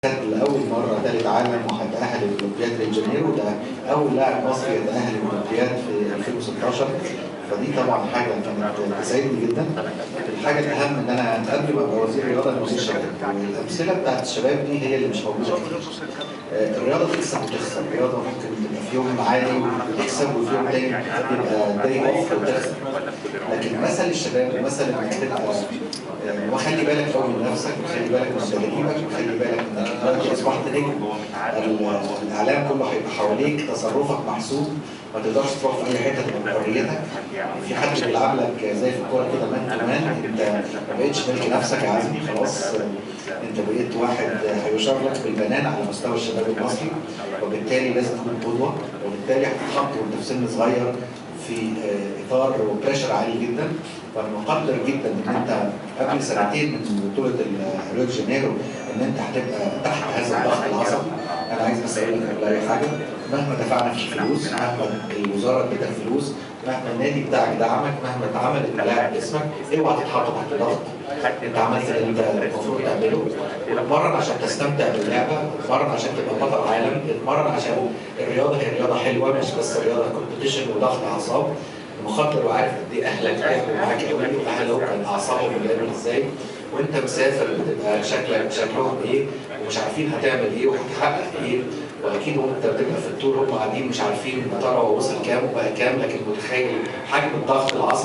لأول مرة ثالث عالم وهيتأهل لأولمبياد ريو دي جانيرو، ده أول لاعب مصري يتأهل للأولمبياد في 2016. فدي طبعا حاجة كانت تسعدني جدا. الحاجة الأهم إن أنا قبل ما أبقى وزير رياضة أنا وزير شباب، والأمثلة بتاعت الشباب دي هي اللي مش موجودة كتير. الرياضة لسه بتخسر، الرياضة ممكن تبقى في يوم عالي وتكسب وفي يوم تاني تبقى داي أوف وتخسر. لكن مثل الشباب ومثل إنك تبقى وخلي بالك قوي من نفسك، وخلي بالك من تدريبك، وخلي بالك انك دلوقتي اصبحت نجم. الاعلام كله هيبقى حواليك، تصرفك محسوب، ما تقدرش تروح في اي حته تبقى بحريتك. في حد بيلعبلك زي في الكوره كده مان تو مان، انت ما بقتش ملك نفسك يا عزمي، خلاص انت بقيت واحد هيشار لك بالبنان على مستوى الشباب المصري، وبالتالي لازم تكون قدوه، وبالتالي هتتحط وانت في سن صغير في اطار وبريشر عالي جدا. فانا مقدر جدا ان انت قبل سنتين من بطوله ريو دي جانيرو ان انت هتبقى تحت هذا الضغط العصبي. انا عايز بس اقول لك قبل اي حاجه، مهما دفعنا في فلوس، مهما الوزاره ادتك فلوس، مهما النادي بتاعك دعمك، مهما اتعمل اللاعب باسمك، اوعى تتحط تحت ضغط. انت عملت اللي انت المفروض تعمله، اتمرن عشان تستمتع باللعبه، اتمرن عشان تبقى بطل عالم، اتمرن عشان الرياضه هي رياضه حلوه، مش بس رياضه كومبيتيشن وضغط اعصاب. مخاطر وعارف قد ايه اهلك تعبوا معاك قوي، واهلك كان اعصابهم بتعمل ازاي، وانت مسافر بتبقى شكلهم ايه، ومش عارفين هتعمل ايه وهتحقق ايه. واكيد وانت بتبقى في التور هم قاعدين مش عارفين يا ترى هو وصل كام وبقى كام، لكن متخيل حجم الضغط العصبي